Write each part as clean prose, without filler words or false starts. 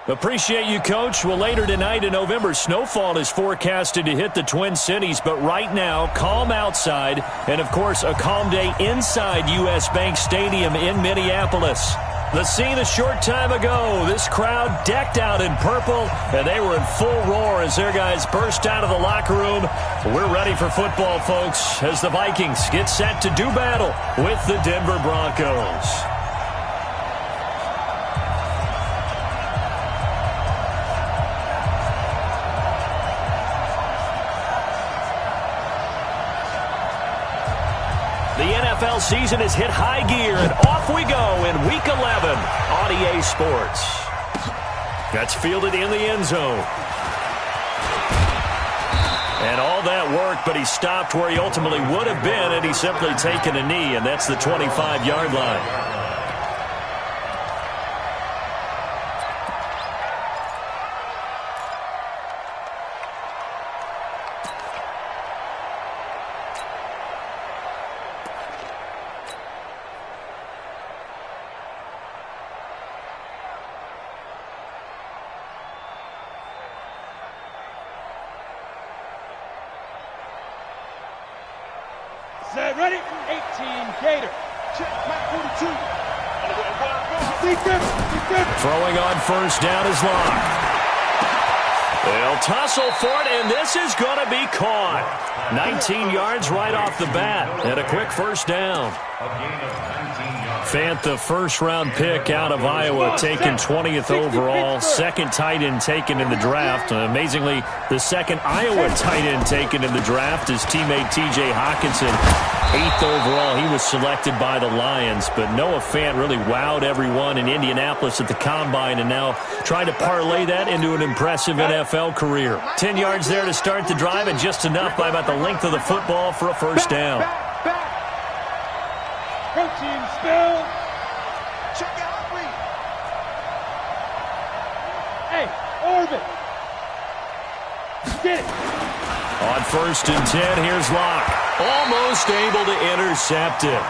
Appreciate you, Coach. Well, later tonight in November, snowfall is forecasted to hit the Twin Cities, but right now, calm outside, and, of course, a calm day inside U.S. Bank Stadium in Minneapolis. The scene a short time ago, this crowd decked out in purple, and they were in full roar as their guys burst out of the locker room. We're ready for football, folks, as the Vikings get set to do battle with the Denver Broncos. The NFL season has hit high gear, and off we go in Week 11 on EA Sports. That's fielded in the end zone. And all that work, but he stopped where he ultimately would have been, and he's simply taken a knee, and that's the 25-yard line. Set, ready? 18, Gator. Check, Mac 42. Throwing on first down is Locke. They'll tussle for it, and this is going to be caught. 19 yards right off the bat, and a quick first down. Fant, the first-round pick out of Iowa, taken 20th overall, second tight end taken in the draft. Amazingly, the second Iowa tight end taken in the draft is teammate T.J. Hockenson. 8th overall, he was selected by the Lions, but Noah Fant really wowed everyone in Indianapolis at the Combine and now trying to parlay that into an impressive NFL career. 10 yards there to start the drive and just enough by about the length of the football for a first down. Protein spill. Check out me. Hey, orbit. Get it. On first and 10, here's Locke. Almost able to intercept it.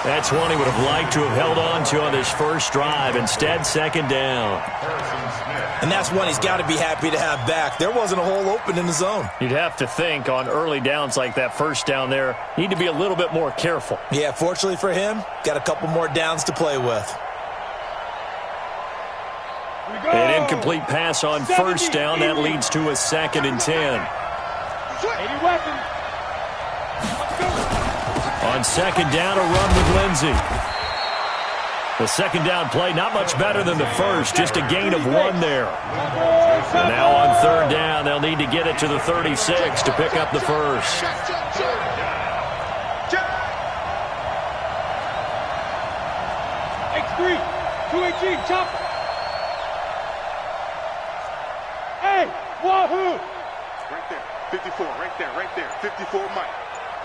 That's one he would have liked to have held on to on his first drive. Instead, second down. And that's one he's got to be happy to have back. There wasn't a hole open in the zone. You'd have to think on early downs like that first down there, need to be a little bit more careful. Yeah, fortunately for him, got a couple more downs to play with. An incomplete pass on first down. That leads to a second and 10. 80 weapons. On second down, a run with Lindsey. The second down play, not much better than the first, just a gain of 1 there. And now on third down, they'll need to get it to the 36 to pick up the first. X3, 218, chopper. Hey, wahoo! Right there, 54, right there, 54 Mike.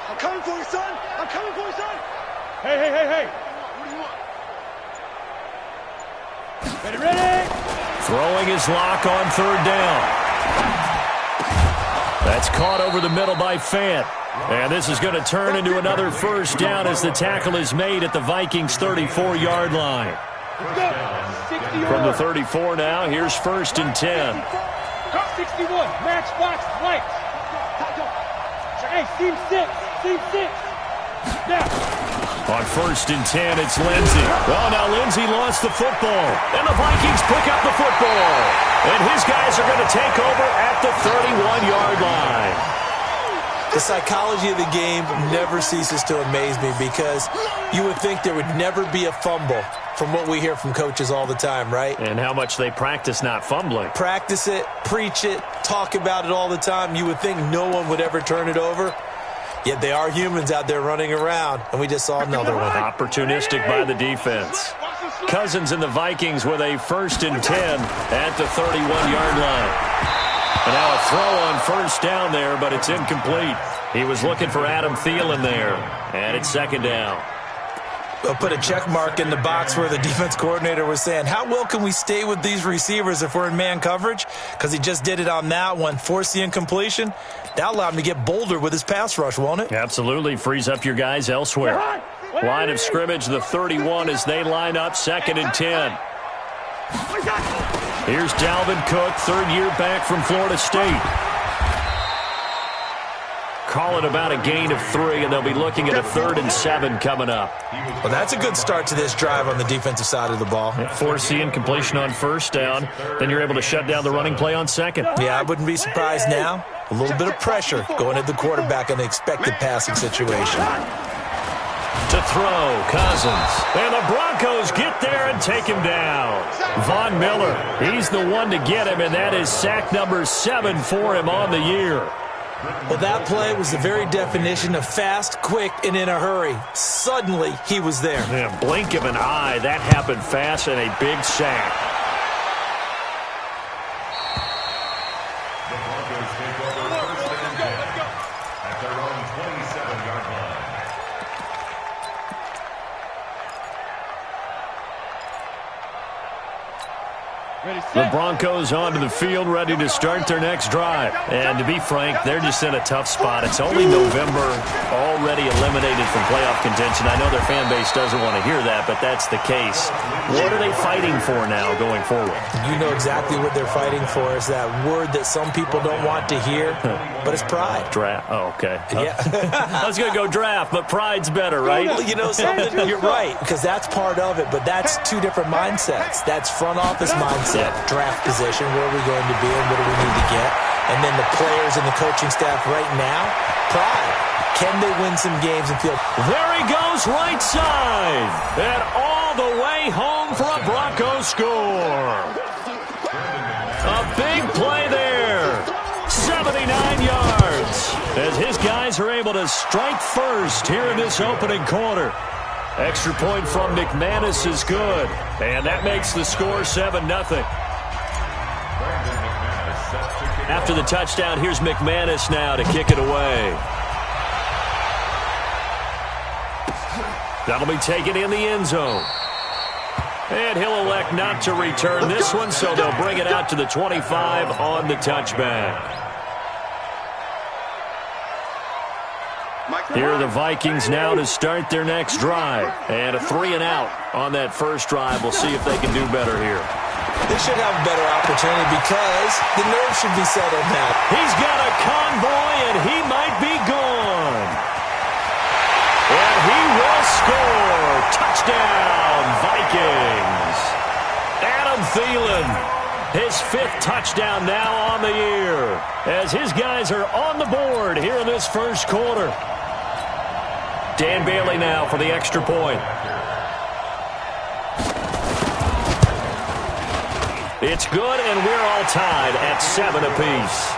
I'm coming for you, son. I'm coming for you, son. Hey. What do you want? Ready? Throwing his Locke on third down. That's caught over the middle by Fant. And this is going to turn into another first down as the tackle is made at the Vikings' 34-yard line. From the 34 now, here's first and 10. 61, matchbox lights. Hey, seam 6. Now. On first and 10, it's Lindsey. Oh, now Lindsey lost the football. And the Vikings pick up the football. And his guys are going to take over at the 31-yard line. The psychology of the game never ceases to amaze me because you would think there would never be a fumble from what we hear from coaches all the time, right? And how much they practice not fumbling. Practice it, preach it, talk about it all the time. You would think no one would ever turn it over. Yet they are humans out there running around, and we just saw another one. Opportunistic by the defense. Cousins and the Vikings with a first and 10 at the 31-yard line. And now a throw on first down there, but it's incomplete. He was looking for Adam Thielen there, and it's second down. We'll put a check mark in the box where the defense coordinator was saying, how well can we stay with these receivers if we're in man coverage? Because he just did it on that one, forced the incompletion. That allowed him to get bolder with his pass rush, won't it? Absolutely. Frees up your guys elsewhere. Line of scrimmage, the 31 as they line up, second and 10. Here's Dalvin Cook, third year back from Florida State. Call it about a gain of 3, and they'll be looking at a 3rd and 7 coming up. Well, that's a good start to this drive on the defensive side of the ball. Force the incompletion on first down. Then you're able to shut down the running play on second. Yeah, I wouldn't be surprised now. A little bit of pressure going at the quarterback in the expected passing situation. To throw, Cousins. And the Broncos get there and take him down. Von Miller, he's the one to get him, and that is sack number 7 for him on the year. Well, that play was the very definition of fast, quick, and in a hurry. Suddenly, he was there. Yeah, blink of an eye, that happened fast and a big sack. The Broncos take over first and 10 at their own 27-yard line. The Broncos onto the field, ready to start their next drive. And to be frank, they're just in a tough spot. It's only November, already eliminated from playoff contention. I know their fan base doesn't want to hear that, but that's the case. What are they fighting for now going forward? You know exactly what they're fighting for. Is that word that some people don't want to hear, but it's pride. Draft. Oh, okay. Yeah. I was going to go draft, but pride's better, right? Well, you know something? You're right, because that's part of it, but that's two different mindsets. That's front office mindset. Draft position, where are we going to be and what do we need to get? And then the players and the coaching staff right now, pride. Can they win some games and feel... There he goes, right side. And all the way home for a Broncos score. A big play there. 79 yards. As his guys are able to strike first here in this opening quarter. Extra point from McManus is good. And that makes the score 7-0. After the touchdown, here's McManus now to kick it away. That'll be taken in the end zone. And he'll elect not to return this one, so they'll bring it out to the 25 on the touchback. Here are the Vikings now to start their next drive. And a 3-and-out on that first drive. We'll see if they can do better here. They should have a better opportunity because the nerves should be settled now. He's got a convoy, and he might be gone. And he will score. Touchdown, Vikings. Adam Thielen, his 5th touchdown now on the year, as his guys are on the board here in this first quarter. Dan Bailey now for the extra point. It's good, and we're all tied at 7 apiece.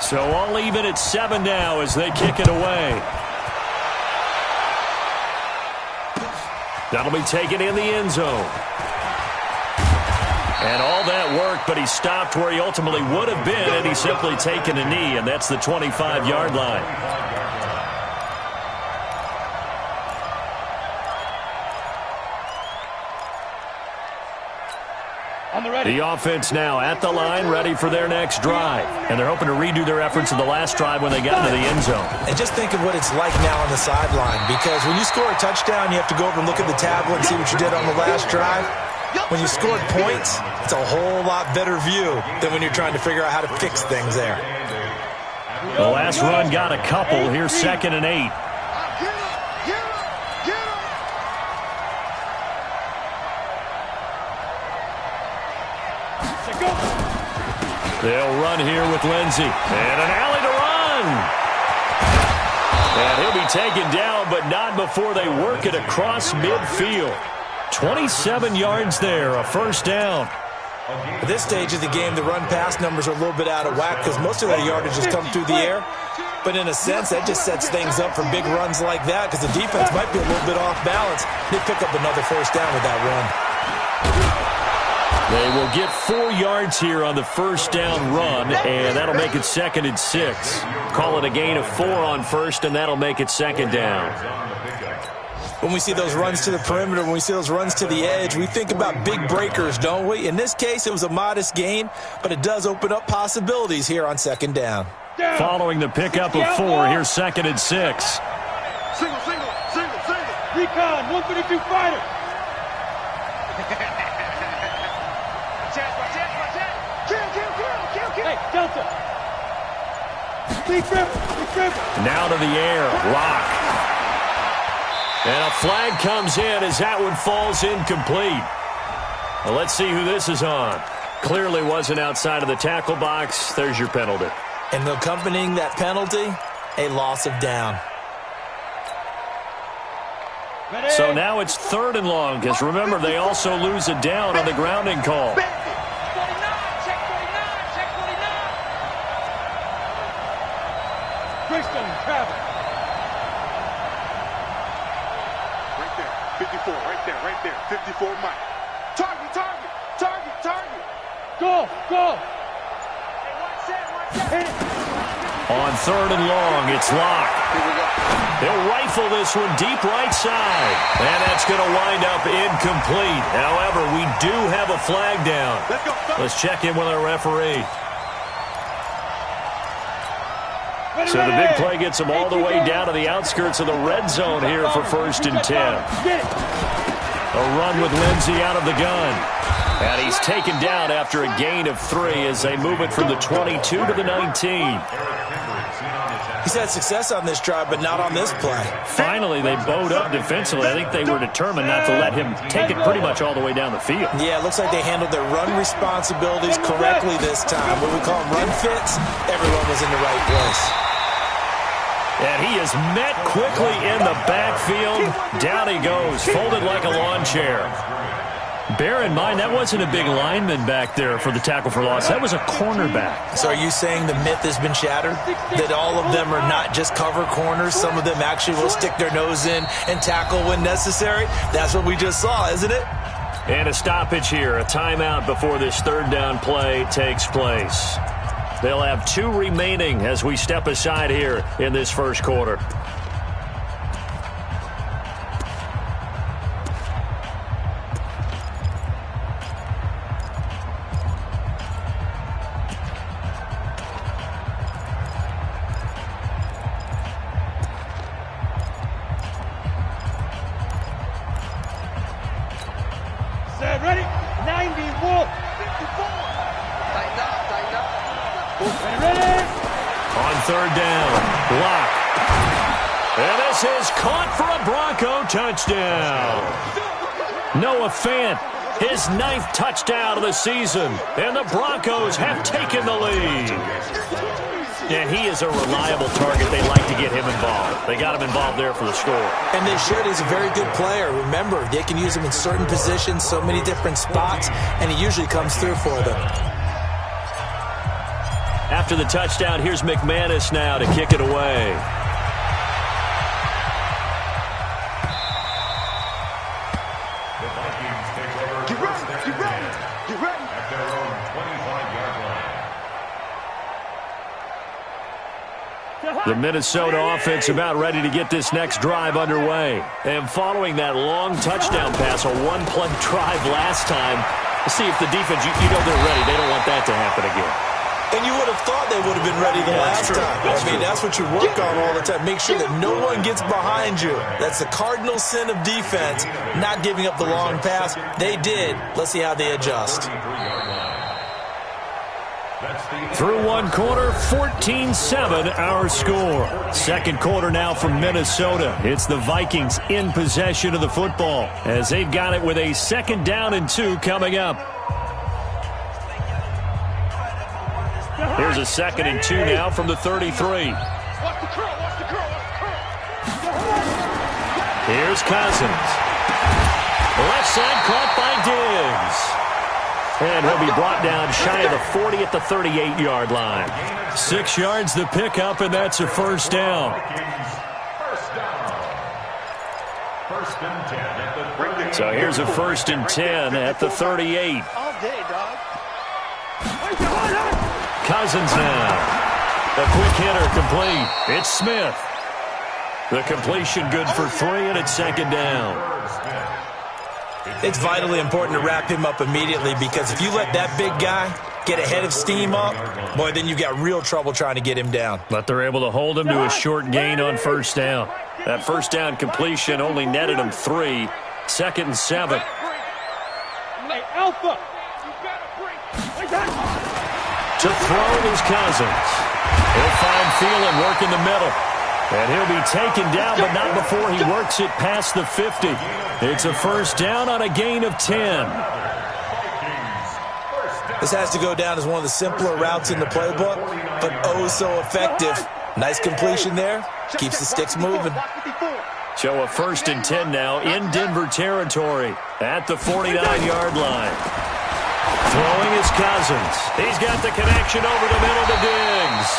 So all even at 7 now as they kick it away. That'll be taken in the end zone. And all that work, but he stopped where he ultimately would have been, and he's simply taken a knee, and that's the 25-yard line. The offense now at the line, ready for their next drive. And they're hoping to redo their efforts in the last drive when they got into the end zone. And just think of what it's like now on the sideline, because when you score a touchdown, you have to go over and look at the tablet and see what you did on the last drive. When you scored points, it's a whole lot better view than when you're trying to figure out how to fix things there. The last run got a couple. Here's 2nd and 8. They'll run here with Lindsey. And an alley to run. And he'll be taken down, but not before they work it across midfield. 27 yards there, a first down. At this stage of the game, the run-pass numbers are a little bit out of whack because most of their yardage has come through the air. But in a sense, that just sets things up for big runs like that because the defense might be a little bit off balance. They pick up another first down with that run. They will get 4 yards here on the first down run, and that'll make it 2nd and 6. Call it a gain of 4 on first, and that'll make it 2nd down. When we see those runs to the perimeter, when we see those runs to the edge, we think about big breakers, don't we? In this case, it was a modest gain, but it does open up possibilities here on 2nd down. Following the pickup of 4, here's 2nd and 6. Single. Recon, 132 fighter. Now to the air. Lock. And a flag comes in as that one falls incomplete. Well, let's see who this is on. Clearly wasn't outside of the tackle box. There's your penalty. And accompanying that penalty, a loss of down. So now it's 3rd and long, because remember, they also lose a down on the grounding call. Right there. 54, Mike. Target. Go. On 3rd and long, it's Locke. They'll rifle this one deep right side. And that's going to wind up incomplete. However, we do have a flag down. Let's check in with our referee. So the big play gets them all the way down to the outskirts of the red zone here for 1st and 10. A run with Lindsey out of the gun. And he's taken down after a gain of 3 as they move it from the 22 to the 19. He's had success on this drive, but not on this play. Finally, they bowed up defensively. I think they were determined not to let him take it pretty much all the way down the field. Yeah, it looks like they handled their run responsibilities correctly this time. What we call them run fits, everyone was in the right place. And he is met quickly in the backfield. Down he goes, folded like a lawn chair. Bear in mind, that wasn't a big lineman back there for the tackle for loss. That was a cornerback. So are you saying the myth has been shattered? That all of them are not just cover corners? Some of them actually will stick their nose in and tackle when necessary? That's what we just saw, isn't it? And a stoppage here, a timeout before this 3rd down play takes place. They'll have 2 remaining as we step aside here in this 1st quarter. Set, ready? 91. 54. Tighten up. Ready? On 3rd down, block. And this is caught for a Bronco touchdown. Noah Fant, his 9th touchdown of the season. And the Broncos have taken the lead. And he is a reliable target. They like to get him involved. They got him involved there for the score. And they should. He's a very good player. Remember, they can use him in certain positions, so many different spots, and he usually comes through for them. After the touchdown, here's McManus now to kick it away. The Vikings take over. Get ready. At their own 25-yard line. The Minnesota offense about ready to get this next drive underway. And following that long touchdown pass, a 1-play drive last time, let's see if the defense, you know they're ready. They don't want that to happen again. And you would have thought they would have been ready the last time. That's what you work on all the time. Make sure that no one gets behind you. That's the cardinal sin of defense, not giving up the long pass. They did. Let's see how they adjust. Through 1 quarter, 14-7 our score. 2nd quarter now from Minnesota. It's the Vikings in possession of the football as they've got it with a 2nd down and 2 coming up. Here's a 2nd and 2 now from the 33. Watch the curl. Here's Cousins. Left side caught by Diggs. And he'll be brought down shy of the 40 at the 38-yard line. 6 yards the pickup, and that's a 1st down. So here's a 1st and 10 at the 38. All day, dog. Cousins now. The quick hitter complete. It's Smith. The completion good for 3, and it's 2nd down. It's vitally important to wrap him up immediately because if you let that big guy get ahead of steam up, boy, then you've got real trouble trying to get him down. But they're able to hold him to a short gain on 1st down. That 1st down completion only netted him 3. 2nd and 7. Hey, Alpha. You gotta break. To throw is Cousins. He'll find Thielen working the middle. And he'll be taken down, but not before he works it past the 50. It's a first down on a gain of 10. This has to go down as one of the simpler routes in the playbook, but oh so effective. Nice completion there. Keeps the sticks moving. So a first and 10 now in Denver territory at the 49-yard line. Throwing is Cousins. He's got the connection over the middle to Diggs.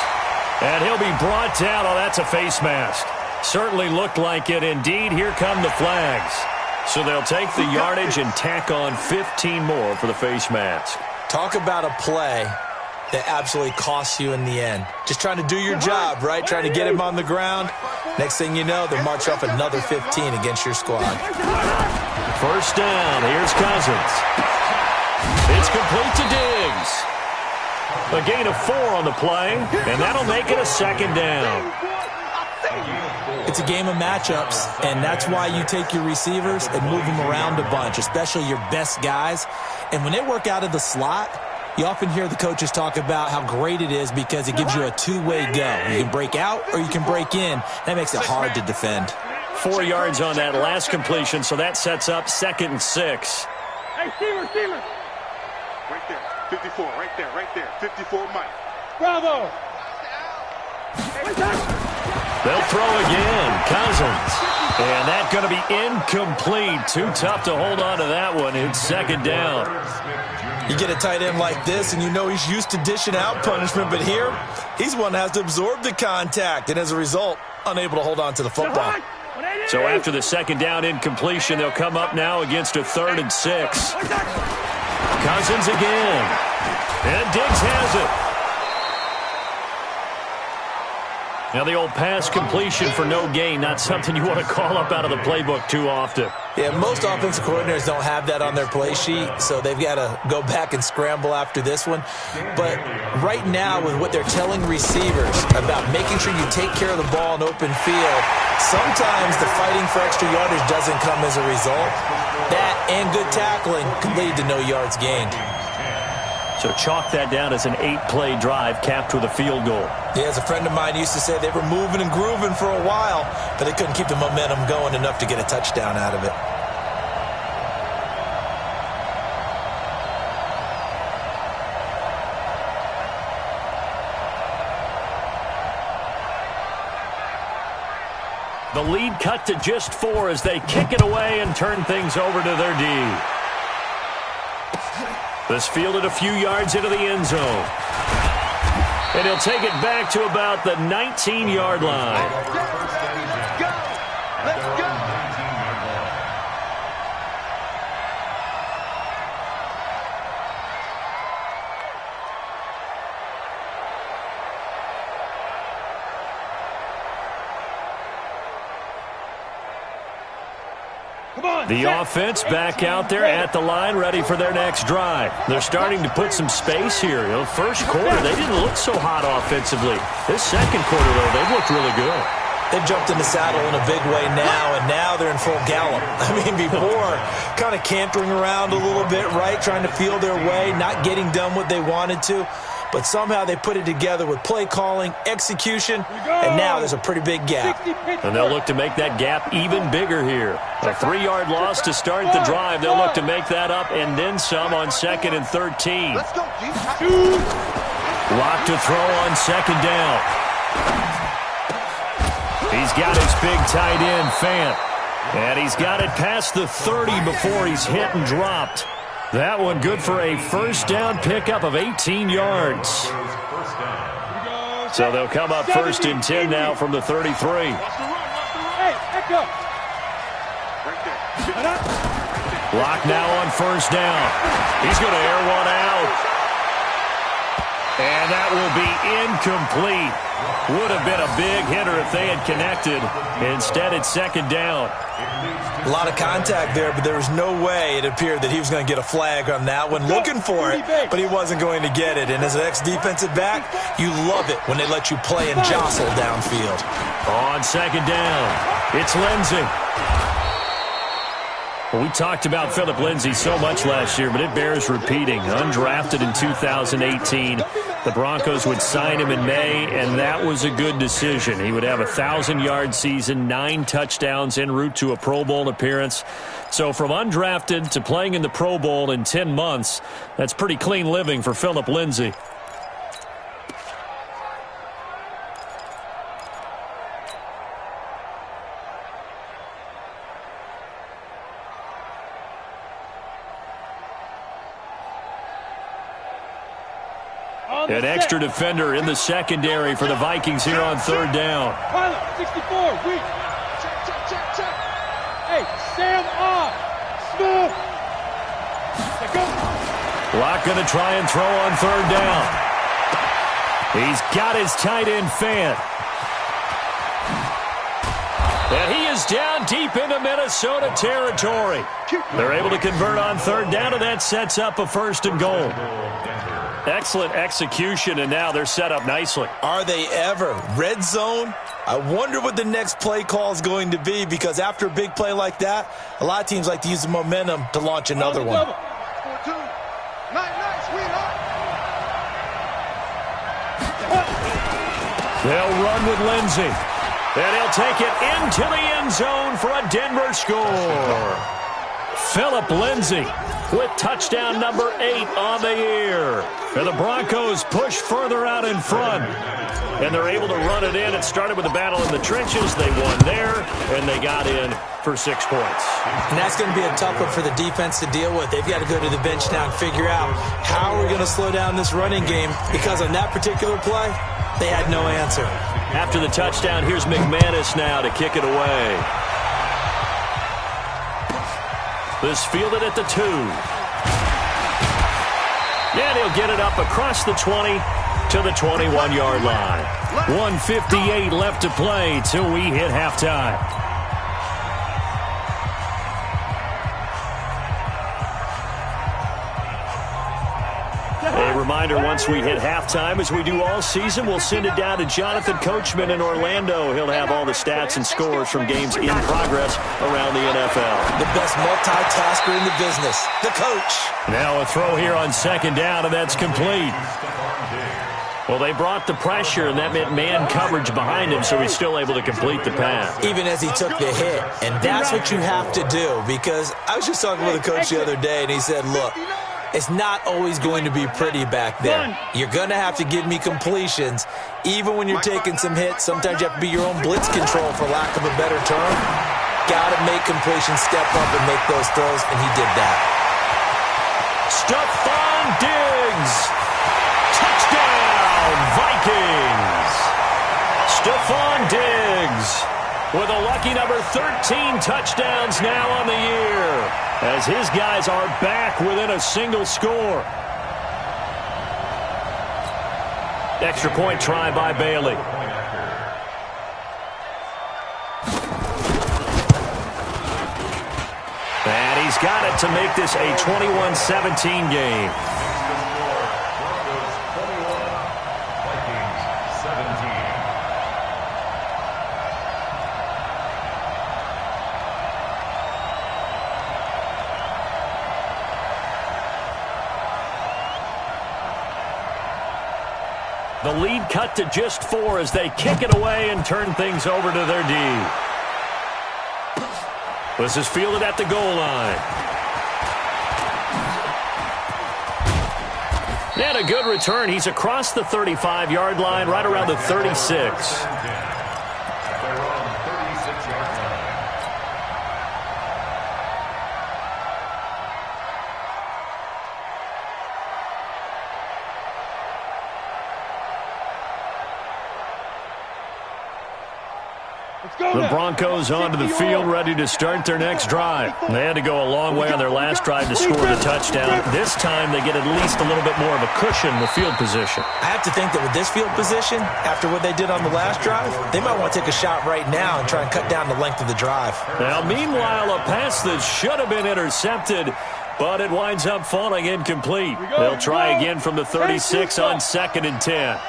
And he'll be brought down. Oh, that's a face mask. Certainly looked like it. Indeed, here come the flags. So they'll take the yardage and tack on 15 more for the face mask. Talk about a play that absolutely costs you in the end. Just trying to do your job, right? Trying to get him on the ground. Next thing you know, they march off another 15 against your squad. First down. Here's Cousins. It's complete to Diggs. A gain of 4 on the play, and that'll make it a second down. It's a game of matchups, and that's why you take your receivers and move them around a bunch, especially your best guys. And when they work out of the slot, you often hear the coaches talk about how great it is because it gives you a two-way go. You can break out or you can break in. That makes it hard to defend. 4 yards on that last completion, so that sets up 2nd and 6. Hey, Steelers. Right there. 54, right there. 54, Mike. Bravo. They'll throw again. Cousins. And that's going to be incomplete. Too tough to hold on to that one. It's 2nd down. You get a tight end like this, and you know he's used to dishing out punishment, but here, he's one that has to absorb the contact, and as a result, unable to hold on to the football. So after the 2nd down incompletion, they'll come up now against a 3rd and 6. Cousins again. And Diggs has it. Now the old pass completion for no gain, not something you want to call up out of the playbook too often. Yeah, most offensive coordinators don't have that on their play sheet, so they've got to go back and scramble after this one. But right now, with what they're telling receivers about making sure you take care of the ball in open field, sometimes the fighting for extra yardage doesn't come as a result. That and good tackling can lead to no yards gained. So chalk that down as an 8-play drive capped with a field goal. Yeah, as a friend of mine used to say, they were moving and grooving for a while, but they couldn't keep the momentum going enough to get a touchdown out of it. The lead cut to just 4 as they kick it away and turn things over to their D. This fielded a few yards into the end zone. And he'll take it back to about the 19-yard line. Let's go. The offense back out there at the line, ready for their next drive. They're starting to put some space here. You know, first quarter, they didn't look so hot offensively. This second quarter, though, they've looked really good. They've jumped in the saddle in a big way now, and now they're in full gallop. I mean, before, kind of cantering around a little bit, right, trying to feel their way, not getting done what they wanted to. But somehow they put it together with play calling, execution, and now there's a pretty big gap. And they'll look to make that gap even bigger here. A 3-yard loss to start the drive. They'll look to make that up and then some on 2nd and 13. Let's go, Lock to throw on 2nd down. He's got his big tight end, Fant. And he's got it past the 30 before he's hit and dropped. That one good for a first down pickup of 18 yards. So they'll come up 1st and 10 now from the 33. Hey, echo. Lock now on 1st down. He's going to air one out. And that will be incomplete. Would have been a big hitter if they had connected. Instead, it's 2nd down. A lot of contact there, but there was no way it appeared that he was going to get a flag on that one. Looking for it, but he wasn't going to get it. And as an ex-defensive back, you love it when they let you play and jostle downfield. On 2nd down, it's Lindsey. Well, we talked about Phillip Lindsay so much last year, but it bears repeating. Undrafted in 2018. The Broncos would sign him in May, and that was a good decision. He would have a 1,000-yard season, 9 touchdowns en route to a Pro Bowl appearance. So from undrafted to playing in the Pro Bowl in 10 months, that's pretty clean living for Phillip Lindsay. An extra defender in the secondary for the Vikings here on third down. Pilot, 64, weak. Check. Hey, Sam off. Smooth. Locke going to try and throw on third down. He's got his tight end Fant. And he is down deep into Minnesota territory. They're able to convert on third down, and that sets up a 1st and goal. Excellent execution, and now they're set up nicely. Are they ever? Red zone? I wonder what the next play call is going to be, because after a big play like that, a lot of teams like to use the momentum to launch another one. 4-2. Nice, we hot. They'll run with Lindsay. And he'll take it into the end zone for a Denver score. Phillip Lindsay with touchdown number 8 on the year. And the Broncos push further out in front. And they're able to run it in. It started with a battle in the trenches. They won there, and they got in for 6 points. And that's going to be a tough one for the defense to deal with. They've got to go to the bench now and figure out how we're going to slow down this running game, because on that particular play, they had no answer. After the touchdown, here's McManus now to kick it away. This fielded at the 2. And he'll get it up across the 20 to the 21-yard line. 1:58 left to play till we hit halftime. A reminder, once we hit halftime, as we do all season, we'll send it down to Jonathan Coachman in Orlando. He'll have all the stats and scores from games in progress around the NFL. The best multitasker in the business, the coach. Now a throw here on 2nd down, and that's complete. Well, they brought the pressure, and that meant man coverage behind him, so he's still able to complete the pass. Even as he took the hit. And that's what you have to do, because I was just talking with a coach the other day, and he said, look, it's not always going to be pretty back there. You're going to have to give me completions. Even when you're taking some hits, sometimes you have to be your own blitz control, for lack of a better term. Got to make completions, step up and make those throws, and he did that. Stephon Diggs. Touchdown, Vikings. Stephon Diggs with a lucky number 13 touchdowns now on the year, as his guys are back within a single score. Extra point try by Bailey. And he's got it to make this a 21-17 game. The lead cut to just 4 as they kick it away and turn things over to their D. This is fielded at the goal line. And a good return. He's across the 35-yard line, right around the 36. The Broncos onto the field, ready to start their next drive. They had to go a long way on their last drive to score the touchdown. This time they get at least a little bit more of a cushion with field position. I have to think that with this field position, after what they did on the last drive, they might want to take a shot right now and try and cut down the length of the drive. Now, meanwhile, a pass that should have been intercepted, but it winds up falling incomplete. They'll try again from the 36 on 2nd and 10.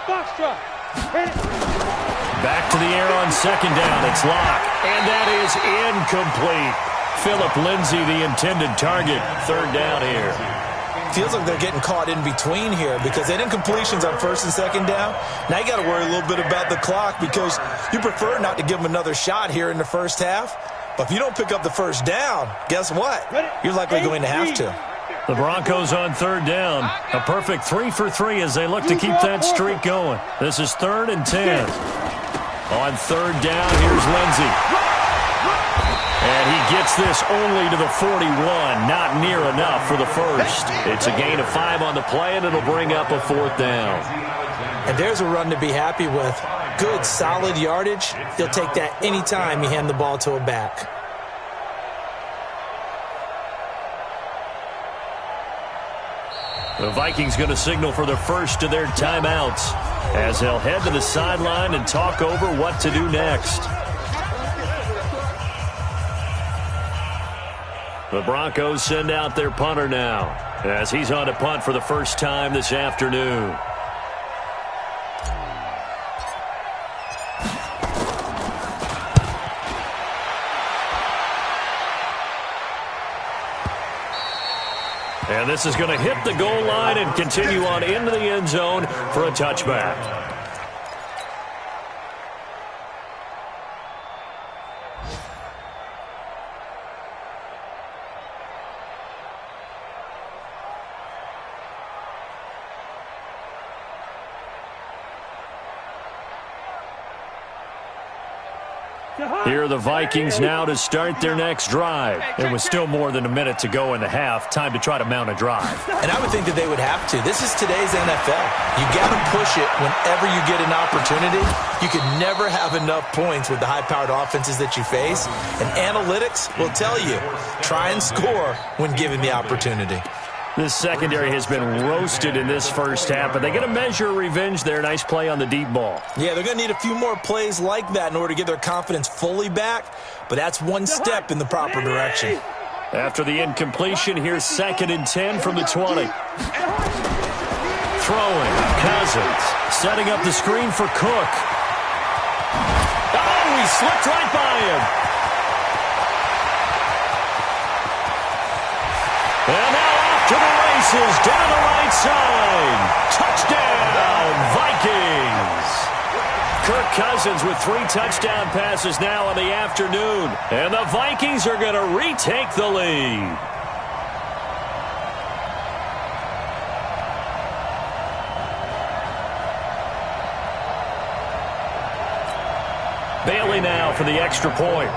Foxtrot. Back to the air on second down. It's Locke. And that is incomplete. Phillip Lindsay, the intended target. Third down here. Feels like they're getting caught in between here because they did incompletions on first and second down. Now you got to worry a little bit about the clock because you prefer not to give them another shot here in the first half. But if you don't pick up the first down, guess what? You're likely going to have to. The Broncos on third down. A perfect 3 for 3 as they look to keep that streak going. This is 3rd and 10. On third down, here's Lindsay. And he gets this only to the 41. Not near enough for the first. It's a gain of 5 on the play, and it'll bring up a 4th down. And there's a run to be happy with. Good, solid yardage. He'll take that anytime you hand the ball to a back. The Vikings going to signal for the first of their timeouts as they'll head to the sideline and talk over what to do next. The Broncos send out their punter now as he's on to punt for the first time this afternoon. And this is going to hit the goal line and continue on into the end zone for a touchback. Here are the Vikings now to start their next drive. It was still more than a minute to go in the half. Time to try to mount a drive. And I would think that they would have to. This is today's NFL. You got to push it whenever you get an opportunity. You can never have enough points with the high-powered offenses that you face. And analytics will tell you, try and score when given the opportunity. This secondary has been roasted in this first half, but they're going to measure revenge there. Nice play on the deep ball. Yeah, they're going to need a few more plays like that in order to get their confidence fully back, but that's one step in the proper direction. After the incompletion, here's 2nd and 10 from the 20. Throwing, Cousins, setting up the screen for Cook. Oh, he slipped right by him. And now to the races, down the right side. Touchdown, Vikings. Kirk Cousins with 3 touchdown passes now in the afternoon. And the Vikings are going to retake the lead. Bailey now for the extra point.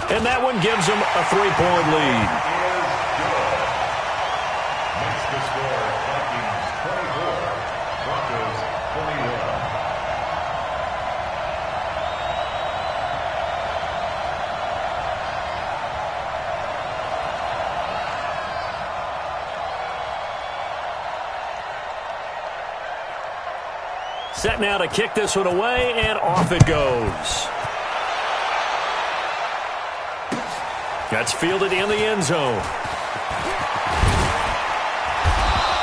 And that one gives them a 3-point lead. Makes the score Vikings 24, Broncos 21. Set now to kick this one away, and off it goes. That's fielded in the end zone.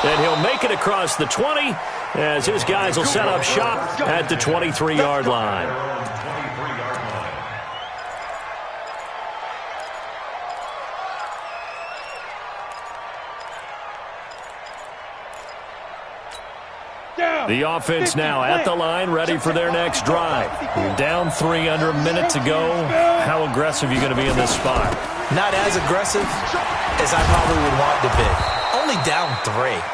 And he'll make it across the 20 as his guys will set up shop at the 23-yard line. The offense now at the line, ready for their next drive. Down 3, under a minute to go. How aggressive are you going to be in this spot? Not as aggressive as I probably would want to be. Only down 3.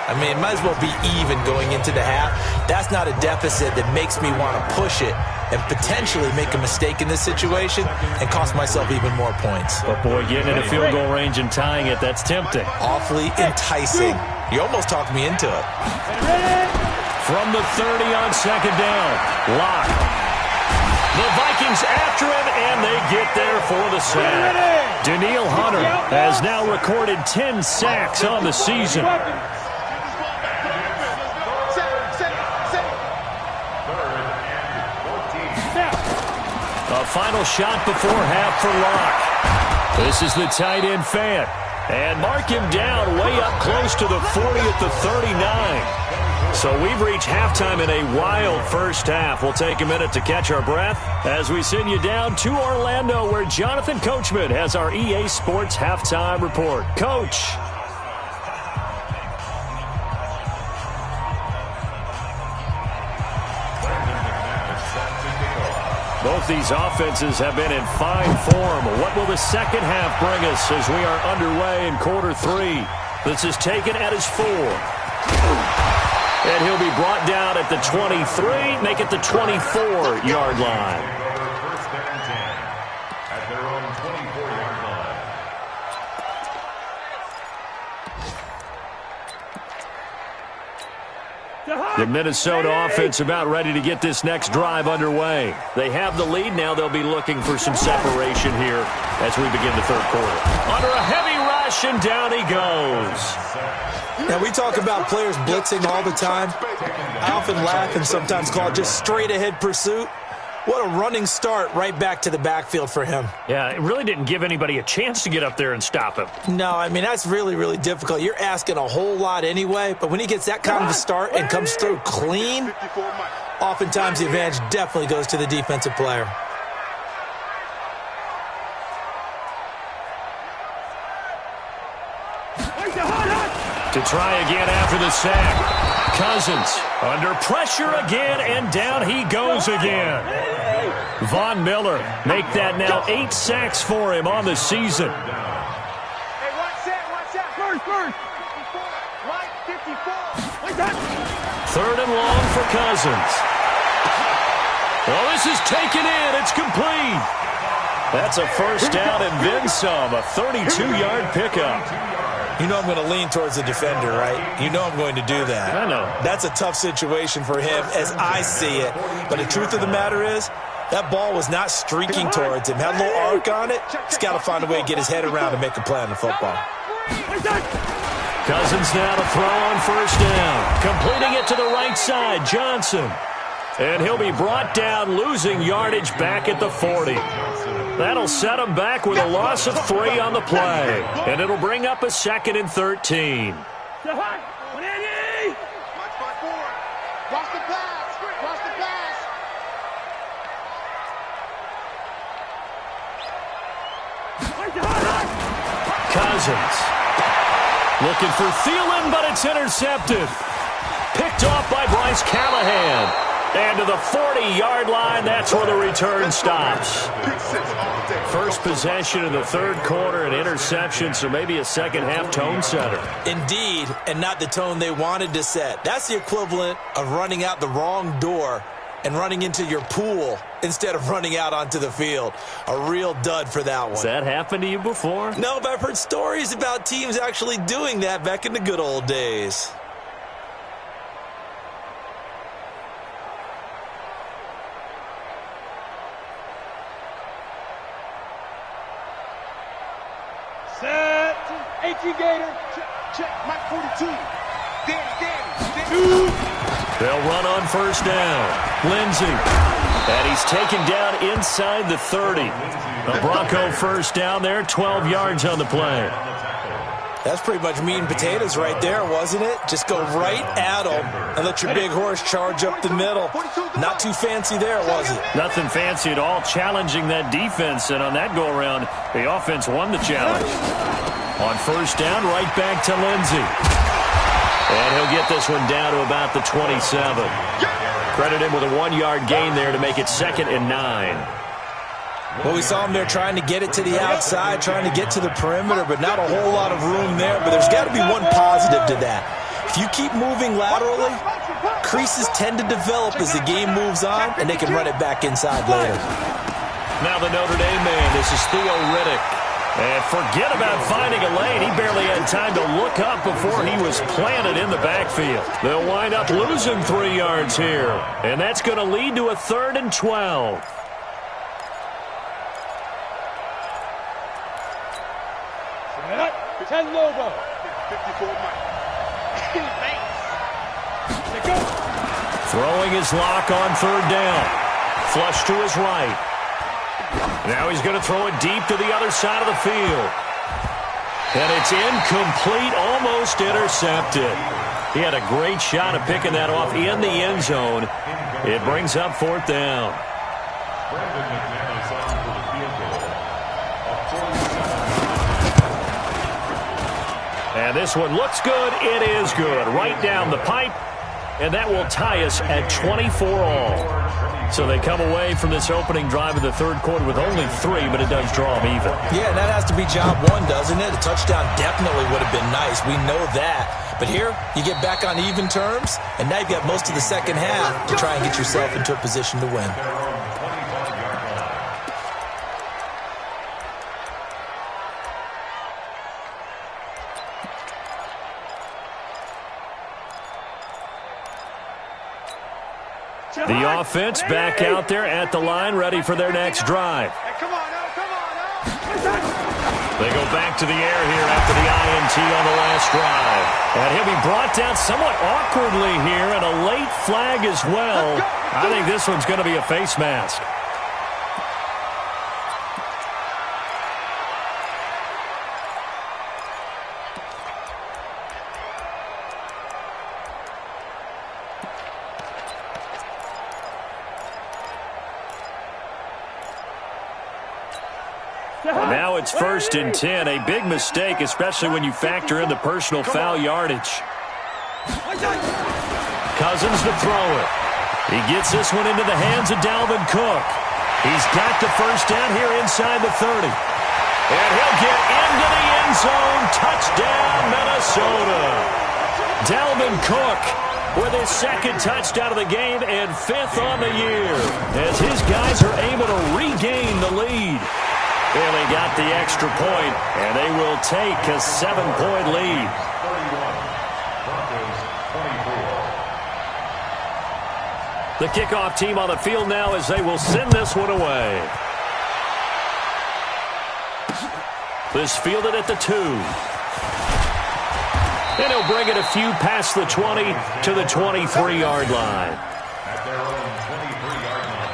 I mean, it might as well be even going into the half. That's not a deficit that makes me want to push it and potentially make a mistake in this situation and cost myself even more points. But, boy, getting in a field goal range and tying it, that's tempting. Awfully enticing. You almost talked me into it. From the 30 on second down, Locke. The Vikings after him, and they get there for the sack. Daniil Hunter has now recorded 10 sacks on the season. A final shot before half for Locke. This is the tight end Fant. And mark him down way up close to the 40 at the 39. So we've reached halftime in a wild first half. We'll take a minute to catch our breath as we send you down to Orlando, where Jonathan Coachman has our EA Sports halftime report. Coach. Both these offenses have been in fine form. What will the second half bring us as we are underway in quarter three? This is taken at his 4. And he'll be brought down at the 23, make it the 24-yard line. First down and 10 at their own 24-yard line. The Minnesota offense about ready to get this next drive underway. They have the lead. Now they'll be looking for some separation here as we begin the third quarter. Under a heavy rush, and down he goes. Now, we talk about players blitzing all the time. I often laugh and sometimes call it just straight-ahead pursuit. What a running start right back to the backfield for him. Yeah, it really didn't give anybody a chance to get up there and stop him. No, I mean, that's really, really difficult. You're asking a whole lot anyway, but when he gets that kind of a start and comes through clean, oftentimes the advantage definitely goes to the defensive player. To try again after the sack. Cousins under pressure again, and down he goes again. Von Miller make that now 8 sacks for him on the season. Hey, watch that. First. 54, right, 54. Like that. Third and long for Cousins. Well, this is taken in. It's complete. That's a first down and then some. A 32-yard pickup. You know I'm going to lean towards the defender, right? You know I'm going to do that. I know. That's a tough situation for him as I see it. But the truth of the matter is, that ball was not streaking towards him. Had a little arc on it. He's got to find a way to get his head around and make a play on the football. Cousins now to throw on first down. Completing it to the right side, Johnson. And he'll be brought down, losing yardage back at the 40. That'll set him back with a loss of 3 on the play. And it'll bring up a 2nd and 13. Watch the pass. Cousins. Looking for Thielen, but it's intercepted. Picked off by Bryce Callahan. And to the 40-yard line, that's where the return stops. First possession in the third quarter, an interception, so maybe a second-half tone setter. Indeed, and not the tone they wanted to set. That's the equivalent of running out the wrong door and running into your pool instead of running out onto the field. A real dud for that one. Has that happened to you before? No, but I've heard stories about teams actually doing that back in the good old days. Set. 18 Gator. Check. Mike 42. Danny. They'll run on first down. Lindsey. And he's taken down inside the 30. A Bronco first down there, 12 yards on the play. That's pretty much meat and potatoes right there, wasn't it? Just go right at them and let your big horse charge up the middle. Not too fancy there, was it? Nothing fancy at all, challenging that defense. And on that go-around, the offense won the challenge. On first down, right back to Lindsey. And he'll get this one down to about the 27. Credit him with a 1-yard gain there to make it 2nd and 9. Well, we saw him there trying to get it to the outside, trying to get to the perimeter, but not a whole lot of room there. But there's got to be one positive to that. If you keep moving laterally, creases tend to develop as the game moves on, and they can run it back inside later. Now the Notre Dame man, this is Theo Riddick. And forget about finding a lane. He barely had time to look up before he was planted in the backfield. They'll wind up losing 3 yards here. And that's going to lead to a 3rd and 12. Set. 10 Lobo. 54 Mike. Throwing his lock on third down. Flush to his right. Now he's going to throw it deep to the other side of the field. And it's incomplete, almost intercepted. He had a great shot at picking that off in the end zone. It brings up 4th down. And this one looks good. It is good. Right down the pipe. And that will tie us at 24 all. So they come away from this opening drive of the third quarter with only 3, but it does draw them even. Yeah, and that has to be job one, doesn't it? A touchdown definitely would have been nice. We know that. But here, you get back on even terms, and now you've got most of the second half to try and get yourself into a position to win. The offense back out there at the line, ready for their next drive. Hey, come on now, come on now. They go back to the air here after the INT on the last drive. And he'll be brought down somewhat awkwardly here, and a late flag as well. I think this one's going to be a face mask. Now it's 1st and 10. A big mistake, especially when you factor in the personal foul yardage. Cousins to throw it. He gets this one into the hands of Dalvin Cook. He's got the first down here inside the 30. And he'll get into the end zone. Touchdown, Minnesota. Dalvin Cook with his 2nd touchdown of the game and 5th on the year, as his guys are able to regain the lead. And they got the extra point, and they will take a 7-point lead. The kickoff team on the field now as they will send this one away. This fielded at the 2. And he'll bring it a few past the 20 to the 23-yard line. At their own 23-yard line.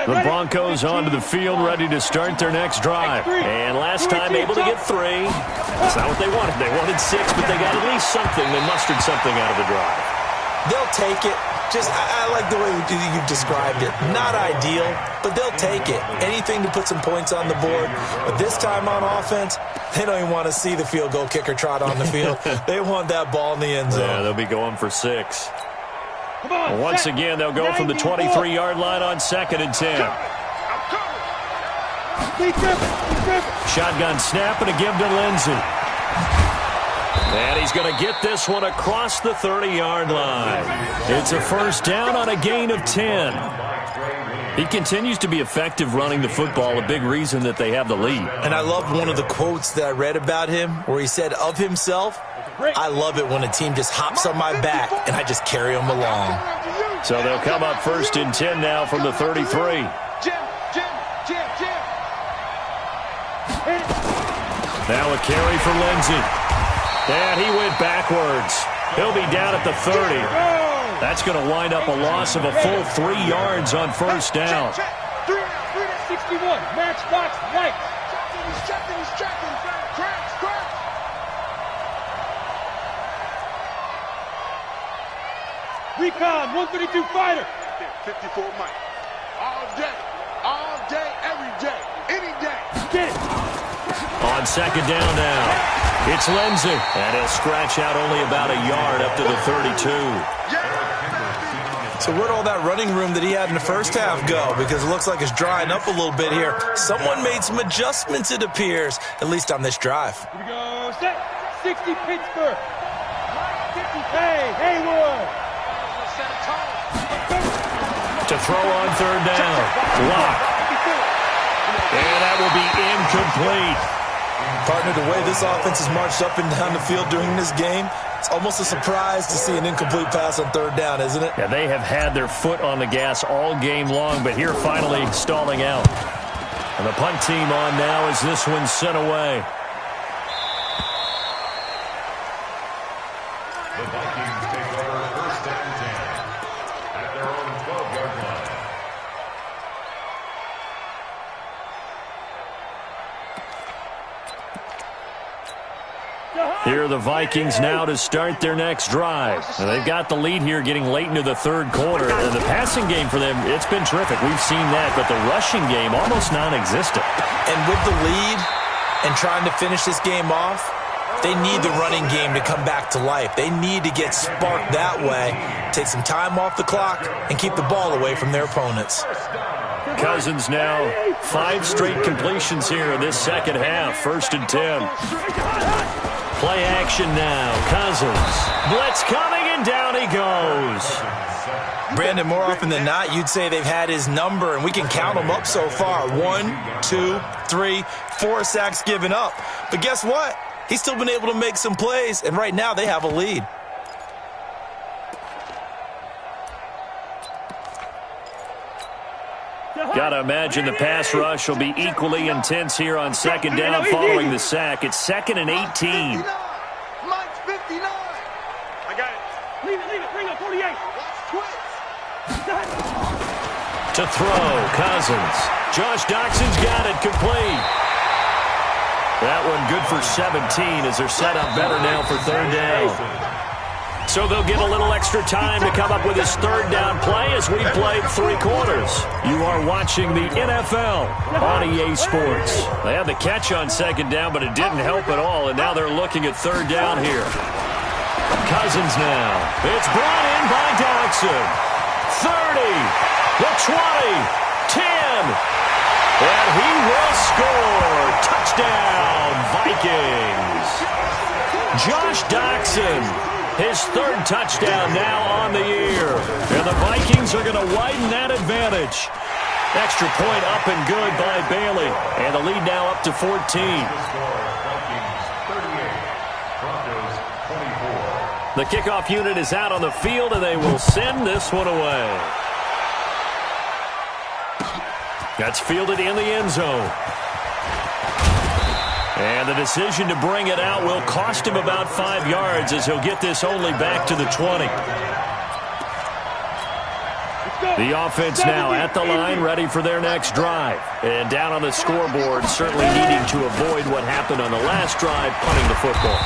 The Broncos onto the field, ready to start their next drive. And last time able to get 3. That's not what they wanted. They wanted 6, but they got at least something. They mustered something out of the drive. They'll take it. I like the way you've described it. Not ideal, but they'll take it. Anything to put some points on the board. But this time on offense, they don't even want to see the field goal kicker trot on the field. They want that ball in the end zone. Yeah, they'll be going for 6. Once again, they'll go from the 23-yard line on 2nd and 10. Shotgun snap and a give to Lindsey. And he's going to get this one across the 30-yard line. It's a first down on a gain of 10. He continues to be effective running the football, a big reason that they have the lead. And I loved one of the quotes that I read about him where he said of himself, I love it when a team just hops on my back and I just carry them along. So they'll come up 1st and 10 now from the 33. Now a carry for Lindsey. And he went backwards. He'll be down at the 30. That's going to wind up a loss of a full 3 yards on first down. 61, matchbox right. He's checking. Crash. Recon, 132 fighter. 54 Mike. All day, every day, any day. Get it. On second down now. It's Lindsey. And he'll scratch out only about a yard up to the 32. So where'd all that running room that he had in the first half go? Because it looks like it's drying up a little bit here. Someone made some adjustments, it appears, at least on this drive. Here we go. Set. 60 Pittsburgh. 50 Haywood. To throw on third down. Lock. And that will be incomplete. Partner, the way this offense has marched up and down the field during this game, it's almost a surprise to see an incomplete pass on third down, isn't it? Yeah, they have had their foot on the gas all game long, but here finally stalling out. And the punt team on now as this one's sent away. The Vikings take over first and 10 at their own 12-yard line. Here are the Vikings now to start their next drive. Now, they've got the lead here getting late into the third quarter. And the passing game for them, it's been terrific. We've seen that, but the rushing game almost non-existent. And with the lead and trying to finish this game off, they need the running game to come back to life. They need to get sparked that way, take some time off the clock, and keep the ball away from their opponents. Cousins now 5 straight completions here in this second half. First and 10. Play action now. Cousins. Blitz coming, and down he goes. Brandon, more often than not, you'd say they've had his number, and we can count them up so far. 1, 2, 3, 4 sacks given up. But guess what? He's still been able to make some plays, and right now they have a lead. Got to imagine the pass rush will be equally intense here on second down following the sack. It's 2nd and 18. Mike's 59. I got it. Leave it. Bring up 48. Watch twitch. To throw, Cousins. Josh Doxson's got it complete. That one good for 17 as they're set up better now for third down. So they'll get a little extra time to come up with his third down play as we played 3 quarters. You are watching the NFL on EA Sports. They had the catch on second down, but it didn't help at all, and now they're looking at third down here. Cousins now. It's brought in by Doxson. 30, the 20, 10, and he will score. Touchdown, Vikings. Josh Doxson. His 3rd touchdown now on the year. And the Vikings are going to widen that advantage. Extra point up and good by Bailey. And the lead now up to 14. The kickoff unit is out on the field, and they will send this one away. That's fielded in the end zone. And the decision to bring it out will cost him about 5 yards as he'll get this only back to the 20. The offense now at the line, ready for their next drive. And down on the scoreboard, certainly needing to avoid what happened on the last drive, punting the football.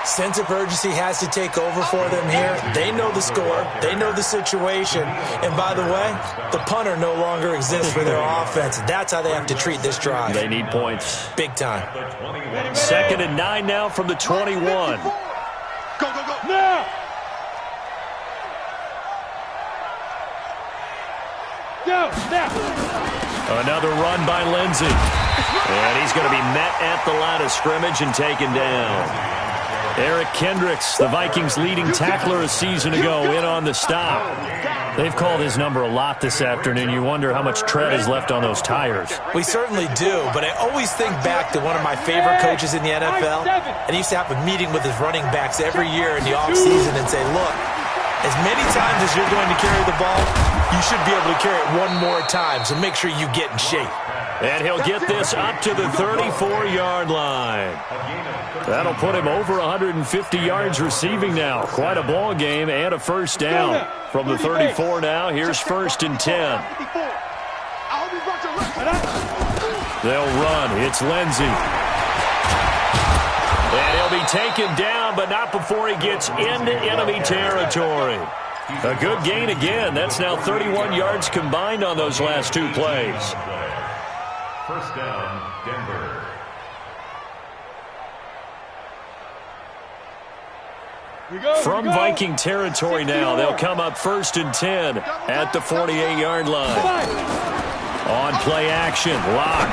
Sense of urgency has to take over for them here. They know the score. They know the situation. And by the way, the punter no longer exists for their offense. That's how they have to treat this drive. They need points. Big time. 2nd and 9 now from the 21. Go. Now. Another run by Lindsey. And he's going to be met at the line of scrimmage and taken down. Eric Kendricks, the Vikings' leading tackler a season ago, in on the stop. They've called his number a lot this afternoon. You wonder how much tread is left on those tires. We certainly do, but I always think back to one of my favorite coaches in the NFL, and he used to have a meeting with his running backs every year in the offseason and say, look, as many times as you're going to carry the ball, you should be able to carry it one more time, so make sure you get in shape. And he'll get this up to the 34-yard line. That'll put him over 150 yards receiving now. Quite a ball game and a first down. From the 34 now, here's 1st and 10. They'll run. It's Lindsey. And he'll be taken down, but not before he gets into enemy territory. A good gain again. That's now 31 yards combined on those last 2 plays. First down, Denver. From Viking territory now, they'll come up 1st and 10 at the 48-yard line. On play action, Lock.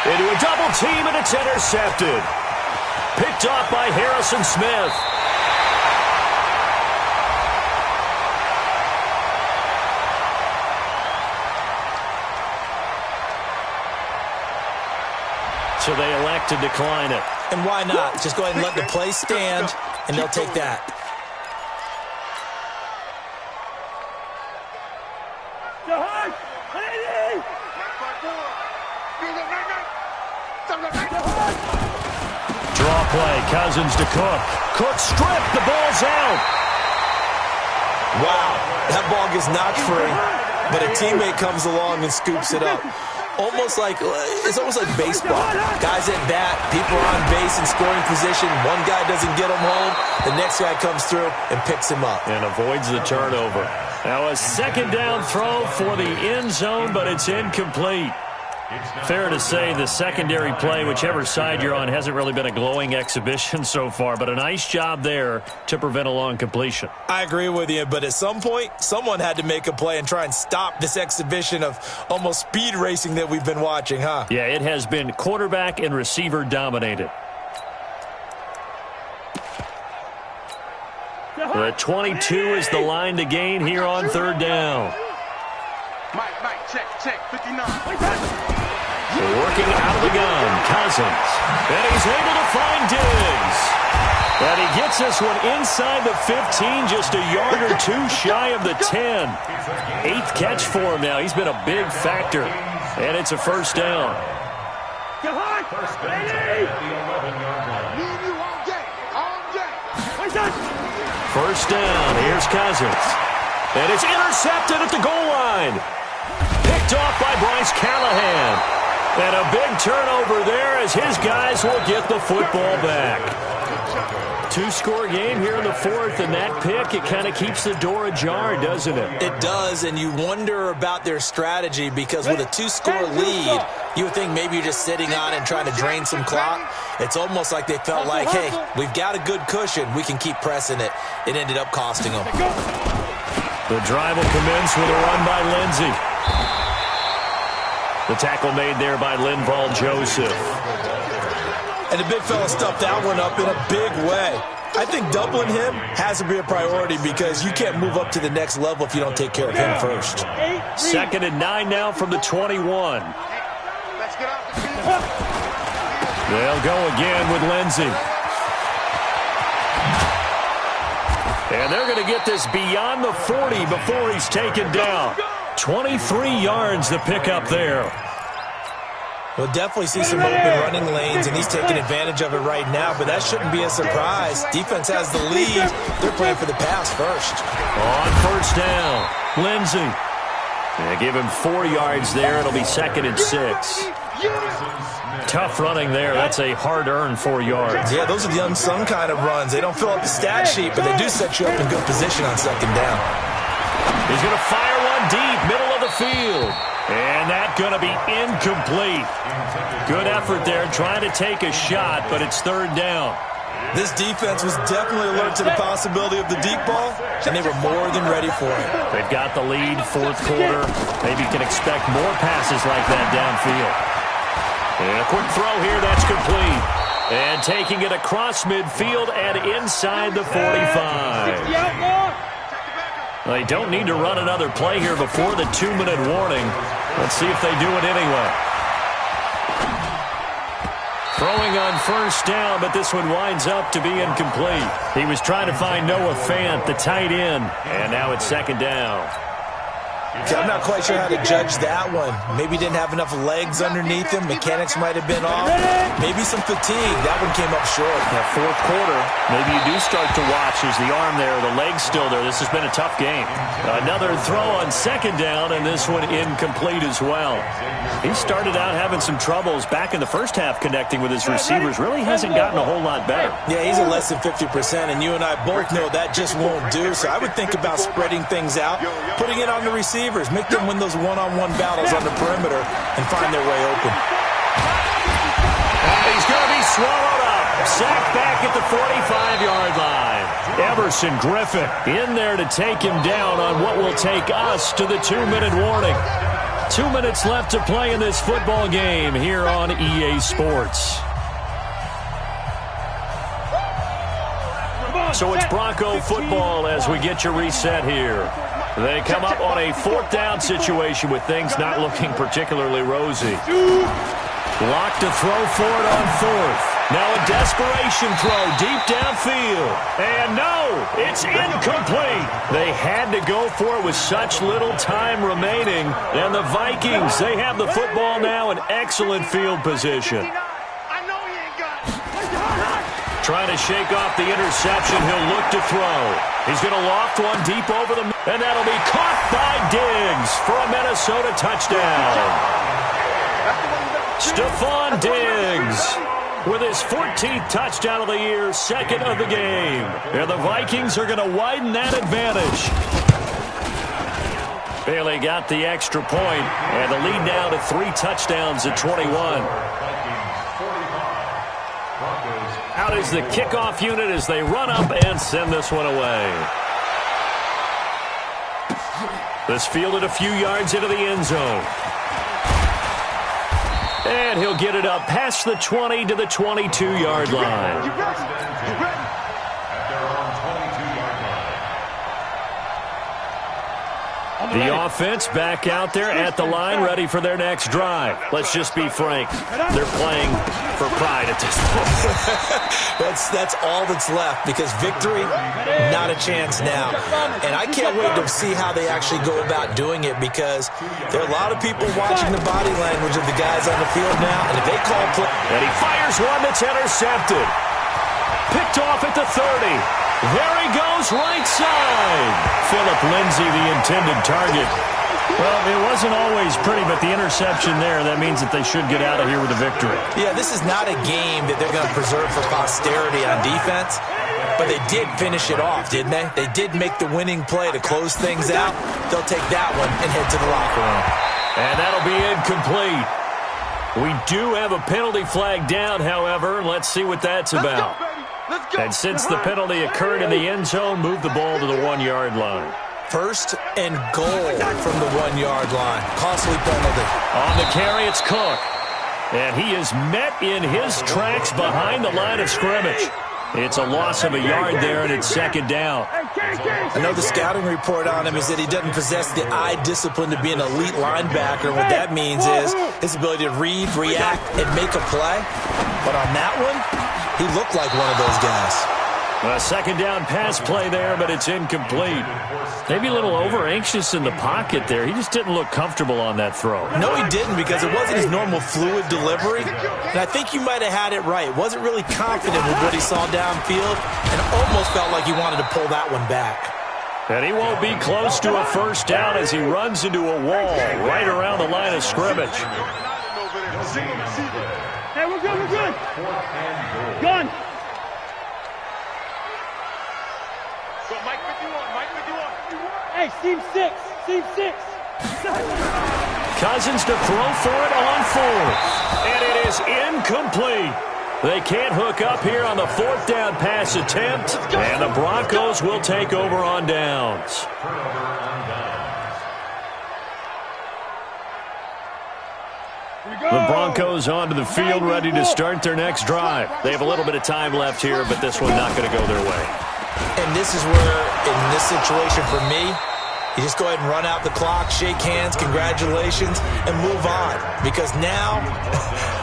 Into a double team, and it's intercepted. Picked off by Harrison Smith. so they elect to decline it. And why not? Just go ahead and let the play stand, and they'll take that. Draw play, Cousins to Cook. Cook stripped, the ball's out. Wow, that ball gets knocked free, but a teammate comes along and scoops it up. It's almost like baseball. Guys at bat, people are on base in scoring position. One guy doesn't get him home. The next guy comes through and picks him up. And avoids the turnover. Now a second down throw for the end zone, but it's incomplete. Fair to say the secondary play, whichever side you're on, hasn't really been a glowing exhibition so far, but a nice job there to prevent a long completion. I agree with you, but at some point, someone had to make a play and try and stop this exhibition of almost speed racing that we've been watching, huh? Yeah, it has been quarterback and receiver dominated. The 22 is the line to gain here on third down. Mike, check, 59. Working out of the gun, Cousins. And he's able to find Diggs. And he gets this one inside the 15, just a yard or two shy of the 10. 8th catch for him now. He's been a big factor. And it's a first down. First down, here's Cousins. And it's intercepted at the goal line. Picked off by Bryce Callahan. And a big turnover there as his guys will get the football back. 2-score game here in the fourth, and that pick, it kind of keeps the door ajar, doesn't it? It does, and you wonder about their strategy because with a 2-score lead, you would think maybe you're just sitting on and trying to drain some clock. It's almost like they felt like, hey, we've got a good cushion. We can keep pressing it. It ended up costing them. The drive will commence with a run by Lindsey. The tackle made there by Linval Joseph. And the big fella stuffed that one up in a big way. I think doubling him has to be a priority because you can't move up to the next level if you don't take care of him first. 2nd and 9 now from the 21. They'll go again with Lindsey. And they're going to get this beyond the 40 before he's taken down. 23 yards to pick up there. We'll definitely see some open running lanes, and he's taking advantage of it right now, but that shouldn't be a surprise. Defense has the lead. They're playing for the pass first. On first down, Lindsey. They give him 4 yards there. It'll be 2nd and 6. Tough running there. That's a hard-earned 4 yards. Yeah, those are the unsung kind of runs. They don't fill up the stat sheet, but they do set you up in good position on 2nd down. He's going to fire one deep, middle of the field. And that's going to be incomplete. Good effort there, trying to take a shot, but it's 3rd down. This defense was definitely alert to the possibility of the deep ball, and they were more than ready for it. They've got the lead, 4th quarter. Maybe you can expect more passes like that downfield. And a quick throw here, that's complete. And taking it across midfield and inside the 45. They don't need to run another play here before the 2-minute warning. Let's see if they do it anyway. Throwing on first down, but this one winds up to be incomplete. He was trying to find Noah Fant, the tight end, and now it's 2nd down. I'm not quite sure how to judge that one. Maybe he didn't have enough legs underneath him. Mechanics might have been off. Maybe some fatigue. That one came up short. That 4th quarter, maybe you do start to watch. Is the arm there, the leg's still there. This has been a tough game. Another throw on 2nd down, and this one incomplete as well. He started out having some troubles back in the first half connecting with his receivers. Really hasn't gotten a whole lot better. Yeah, he's at less than 50%, and you and I both know that just won't do. So I would think about spreading things out, putting it on the receivers, make them win those one-on-one battles on the perimeter and find their way open. And he's going to be swallowed up. Sacked back at the 45-yard line. Everson Griffin in there to take him down on what will take us to the 2-minute warning. 2 minutes left to play in this football game here on EA Sports. So it's Bronco football as we get your reset here. They come up on a 4th down situation with things not looking particularly rosy. Locked to throw for it on fourth. Now a desperation throw deep downfield. And no, it's incomplete. They had to go for it with such little time remaining. And the Vikings, they have the football now in excellent field position. I know he ain't got it. Trying to shake off the interception. He'll look to throw. He's going to loft one deep over the... And that'll be caught by Diggs for a Minnesota touchdown. Stephon Diggs with his 14th touchdown of the year, second of the game. And the Vikings are going to widen that advantage. Bailey got the extra point, and the lead now to 3 touchdowns at 21. Out is the kickoff unit as they run up and send this one away. This fielded a few yards into the end zone. And he'll get it up past the 20 to the 22-yard line. You ready? At their own 22-yard line. The offense back out there at the line, ready for their next drive. Let's just be frank. They're playing for pride at this point. That's all that's left, because victory, not a chance now. And I can't wait to see how they actually go about doing it, because there are a lot of people watching the body language of the guys on the field now, and if they call play... And he fires one that's intercepted. Picked off at the 30. There he goes, right side. Philip Lindsay, the intended target. Well, it wasn't always pretty, but the interception there, that means that they should get out of here with a victory. Yeah, this is not a game that they're going to preserve for posterity on defense, but they did finish it off, didn't they? They did make the winning play to close things out. They'll take that one and head to the locker room. And that'll be incomplete. We do have a penalty flag down, however. Let's see what that's about. And since the penalty occurred in the end zone, move the ball to the 1-yard line. First and goal from the 1-yard line. Costly penalty. On the carry, it's Cook. And he is met in his tracks behind the line of scrimmage. It's a loss of a yard there, and it's second down. I know the scouting report on him is that he doesn't possess the eye discipline to be an elite linebacker. What that means is his ability to read, react, and make a play. But on that one, he looked like one of those guys. A second down pass play there, but it's incomplete. Maybe a little over-anxious in the pocket there. He just didn't look comfortable on that throw. No, he didn't, because it wasn't his normal fluid delivery. And I think you might have had it right. Wasn't really confident with what he saw downfield, and almost felt like he wanted to pull that one back. And he won't be close to a first down as he runs into a wall right around the line of scrimmage. Hey, we're good, we're good. Gun. So Mike 51, Mike 51. Hey, seam 6, seam 6. Cousins to throw for it on fourth. And it is incomplete. They can't hook up here on the fourth down pass attempt. And the Broncos will take over on downs. The Broncos onto the field, ready to start their next drive. They have a little bit of time left here, but this one not going to go their way. And this is where, in this situation for me, you just go ahead and run out the clock, shake hands, congratulations, and move on. Because now,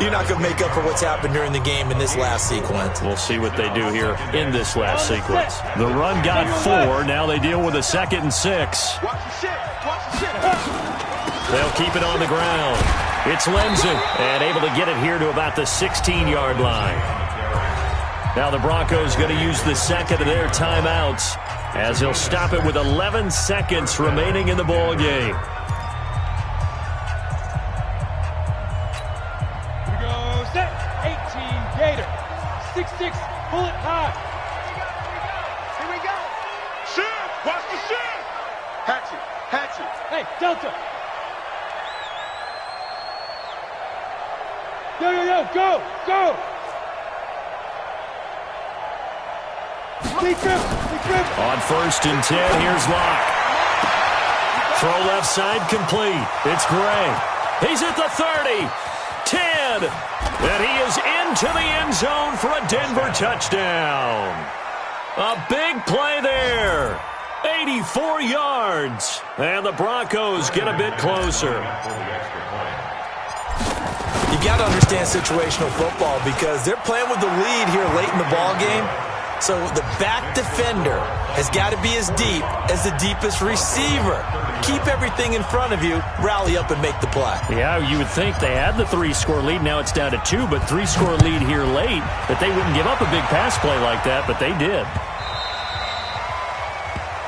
you're not going to make up for what's happened during the game in this last sequence. We'll see what they do here in this last sequence. The run got 4. Now they deal with a 2nd and 6. Watch the shit, watch the shit. They'll keep it on the ground. It's Lindsay, and able to get it here to about the 16-yard line. Now the Broncos going to use the second of their timeouts as they'll stop it with 11 seconds remaining in the ball game. Here we go, set. 18 Gator. 6-6, pull it high. Here we go. Shit! Watch the shit! Hatchet, hatchet. Hey, Delta. Yo, yo, yo, go, go. Big grip, big grip. On 1st and 10, here's Locke. Throw left side complete. It's Gray. He's at the 30, 10, and he is into the end zone for a Denver touchdown. A big play there. 84 yards. And the Broncos get a bit closer. You got to understand situational football because they're playing with the lead here late in the ball game. So the back defender has got to be as deep as the deepest receiver. Keep everything in front of you, rally up and make the play. Yeah, you would think they had the 3-score lead. Now it's down to 2, but 3-score lead here late, that they wouldn't give up a big pass play like that, but they did.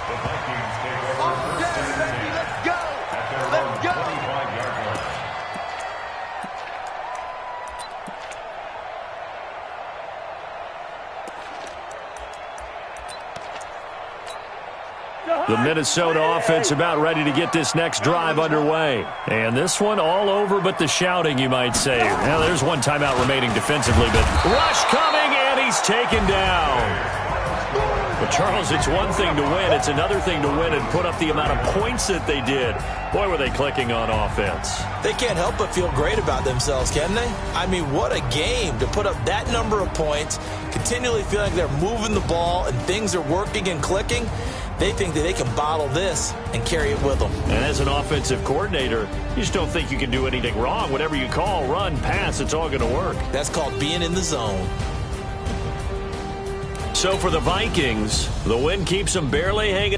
The Vikings take over first and 10 at their own 25-yard line. The Minnesota offense about ready to get this next drive underway. And this one all over but the shouting, you might say. Now, there's one timeout remaining defensively, but rush coming, and he's taken down. But, Charles, it's one thing to win. It's another thing to win and put up the amount of points that they did. Boy, were they clicking on offense. They can't help but feel great about themselves, can they? I mean, what a game to put up that number of points, continually feel like they're moving the ball and things are working and clicking. They think that they can bottle this and carry it with them. And as an offensive coordinator, you just don't think you can do anything wrong. Whatever you call, run, pass, it's all going to work. That's called being in the zone. So for the Vikings, the win keeps them barely hanging